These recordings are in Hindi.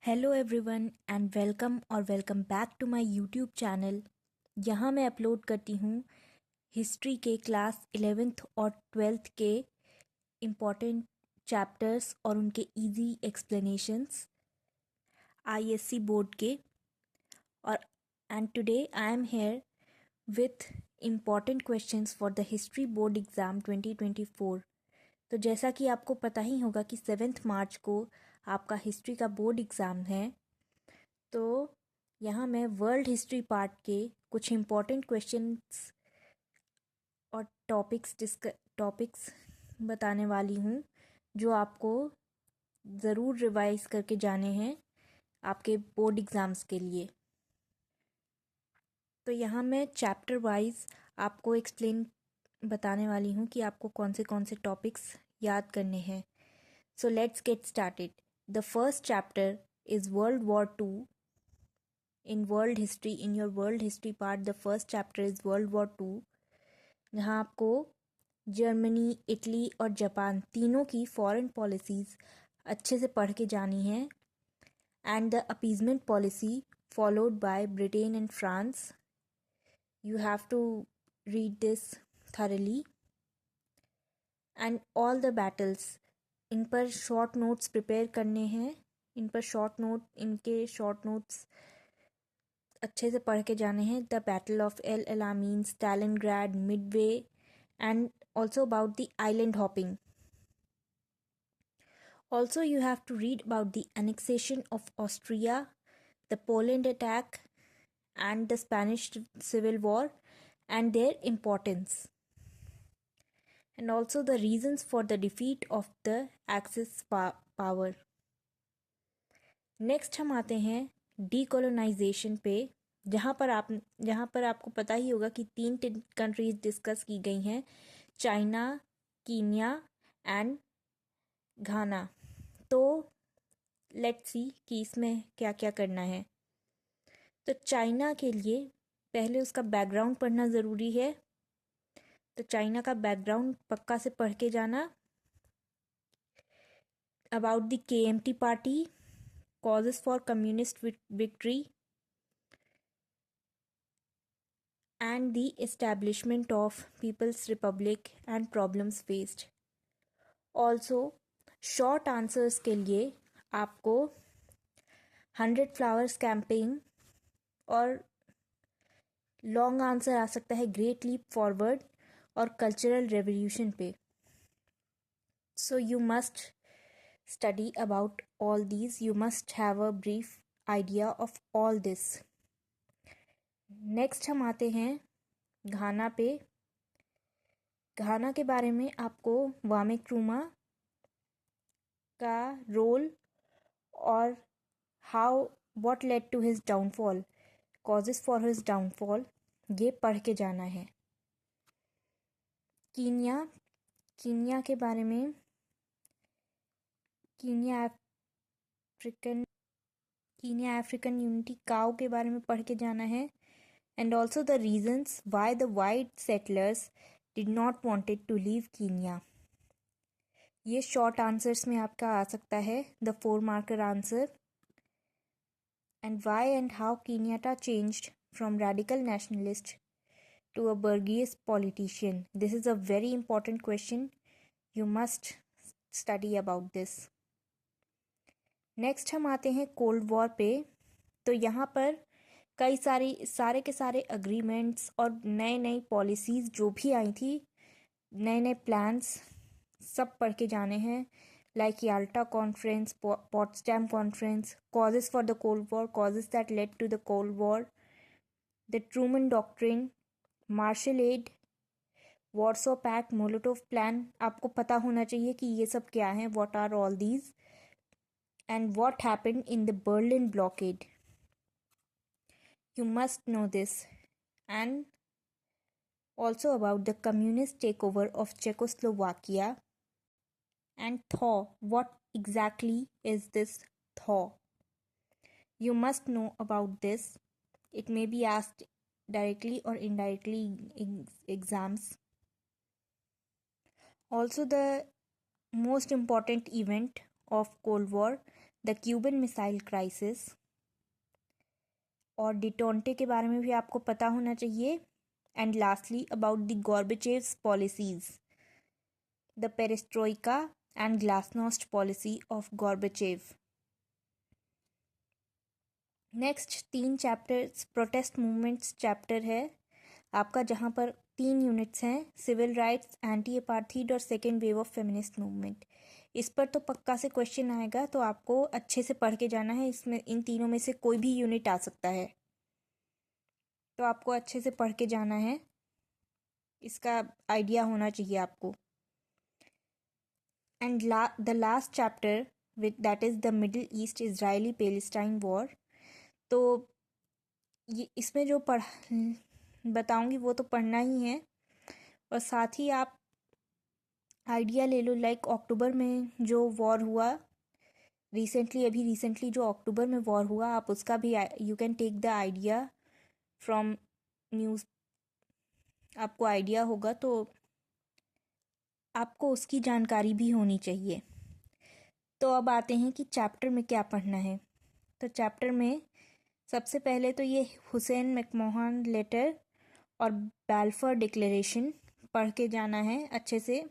Hello everyone and welcome back to my YouTube channel. यहाँ मैं अपलोड करती हूँ हिस्ट्री के क्लास 11th और 12th के इम्पॉर्टेंट चैप्टर्स और उनके इजी एक्सप्लेनेशंस आईएससी बोर्ड के। और and today I am here with important questions for the history board exam 2024। तो जैसा कि आपको पता ही होगा कि 7 मार्च को आपका हिस्ट्री का बोर्ड एग्ज़ाम है। तो यहाँ मैं वर्ल्ड हिस्ट्री पार्ट के कुछ इम्पॉर्टेंट क्वेश्चंस और टॉपिक्स बताने वाली हूँ जो आपको ज़रूर रिवाइज करके जाने हैं आपके बोर्ड एग्ज़ाम्स के लिए। तो यहाँ मैं चैप्टर वाइज आपको एक्सप्लेन बताने वाली हूँ कि आपको कौन से टॉपिक्स याद करने हैं। So let's get started. The first chapter is world war 2। In your world history part, the first chapter is World War II, जहाँ आपको जर्मनी, इटली और जापान तीनों की फॉरेन पॉलिसीज़ अच्छे से पढ़ के जानी है and the appeasement policy followed by Britain and France. You have to read this thoroughly and all the battles. इन पर शॉर्ट नोट्स प्रिपेयर करने हैं। इनके शॉर्ट नोट्स अच्छे से पढ़ के जाने हैं। The battle of El Alamein, Stalingrad, Midway and also about the island hopping. Also, you have to read about the annexation of Austria, the Poland attack, and the Spanish Civil War and their importance. And also the reasons for the defeat of the Axis power. Next हम आते हैं डीकोलोनाइजेशन पे, जहाँ पर आपको पता ही होगा कि 3 कंट्रीज डिस्कस की गई हैं, चाइना, कीनिया एंड घाना। तो लेट्स सी कि इसमें क्या क्या करना है। तो चाइना के लिए पहले उसका बैकग्राउंड पढ़ना ज़रूरी है। तो चाइना का बैकग्राउंड पक्का से पढ़ के जाना। About the KMT party, causes for communist victory and the establishment of People's Republic and problems faced. Also, short answers के लिए आपको 100 flowers campaign और लॉन्ग आंसर आ सकता है ग्रेट लीप फॉरवर्ड और कल्चरल रेवोल्यूशन पे. So you must study about all these. You must have a brief idea of all this. Next हम आते हैं घाना पे. घाना के बारे में आपको वामे क्रूमा का रोल और what led to his downfall, causes for his downfall, ये पढ़ के जाना है. कीनिया के बारे में, कीनिया अफ्रीकन यूनिटी काउ के बारे में पढ़ के जाना है. And also the reasons why the white settlers did not wanted to leave Kenya. ये शॉर्ट आंसर्स में आपका आ सकता है, the 4 marker answer. And why and how Kenyatta changed from radical nationalist to a bourgeois politician. This is a very important question. You must study about this. Next हम आते हैं कोल्ड वॉर पे. तो यहाँ पर कई सारे के सारे अग्रीमेंट्स और नई पॉलिसीज़ जो भी आई थी, नए प्लान्स सब पढ़ के जाने हैं. Like Yalta conference, Potsdam conference, causes for the cold war, causes that led to the cold war, the Truman doctrine, Marshall aid, Warsaw pact, Molotov plan. आपको पता होना चाहिए कि ये सब क्या है, what are all these, and what happened in the Berlin blockade. You must know this. And also about the communist takeover of Czechoslovakia. And thaw. What exactly is this thaw? You must know about this. It may be asked directly or indirectly in exams. Also, the most important event of Cold War, the Cuban missile crisis, और डिटोंटे के बारे में भी आपको पता होना चाहिए। And lastly about the Gorbachev's policies, the perestroika and glasnost policy of Gorbachev. Next 3 chapters protest movements chapter है आपका, जहाँ पर 3 यूनिट्स हैं, सिविल राइट्स, एंटी अपार्थीड और second wave of feminist movement. इस पर तो पक्का से क्वेश्चन आएगा, तो आपको अच्छे से पढ़ के जाना है। इसमें इन तीनों में से कोई भी यूनिट आ सकता है, तो आपको अच्छे से पढ़ के जाना है, इसका आइडिया होना चाहिए आपको। And the last chapter with that is the middle east Israeli Palestine war. तो ये इसमें जो बताऊंगी वो तो पढ़ना ही है, और साथ ही आप आइडिया ले लो, लाइक अक्टूबर में जो वॉर हुआ रिसेंटली जो अक्टूबर में वॉर हुआ, आप उसका भी you can take the idea from news. आपको आइडिया होगा तो आपको उसकी जानकारी भी होनी चाहिए। तो अब आते हैं कि चैप्टर में क्या पढ़ना है। तो चैप्टर में सबसे पहले तो ये हुसैन मैकमोहन लेटर और बैल्फोर डिक्लेरेशन पढ़ के जाना है अच्छे से,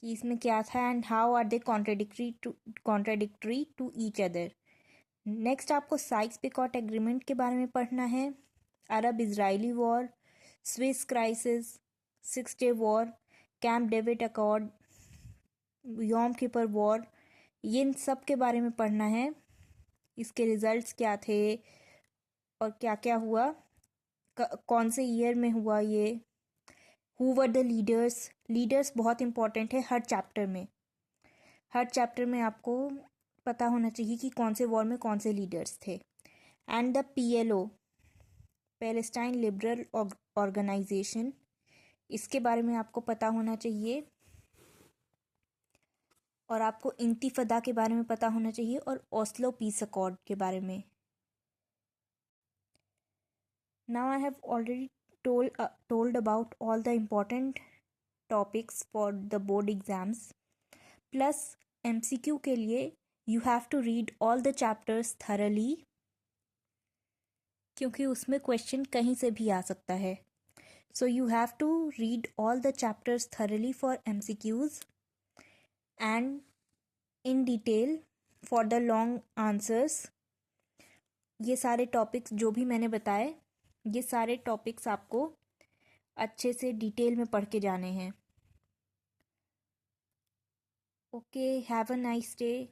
कि इसमें क्या था and how are they contradictory to each other. Next आपको साइक्स पिकॉट एग्रीमेंट के बारे में पढ़ना है, Arab Israeli war, Suez crisis, 6 day war, Camp David accord, Yom Kippur war, ये इन सब के बारे में पढ़ना है। इसके रिजल्ट्स क्या थे और क्या क्या हुआ, कौन से ईयर में हुआ ये, हु वर द लीडर्स बहुत इंपॉर्टेंट है हर चैप्टर में आपको पता होना चाहिए कि कौन से वॉर में कौन से लीडर्स थे। And the PLO, Palestine liberal organisation, इसके बारे में आपको पता होना चाहिए, और आपको इंतिफादा के बारे में पता होना चाहिए, और ओस्लो पीस अकॉर्ड के बारे में। Now I have already told about all the important topics for the board exams, plus MCQ के लिए you have to read all the chapters thoroughly, क्योंकि उसमें क्वेश्चन कहीं से भी आ सकता है। So you have to read all the chapters thoroughly for MCQs and in detail for the long answers। ये सारे टॉपिक्स जो भी मैंने बताए, ये सारे टॉपिक्स आपको अच्छे से डिटेल में पढ़ के जाने हैं। Okay, have a nice day.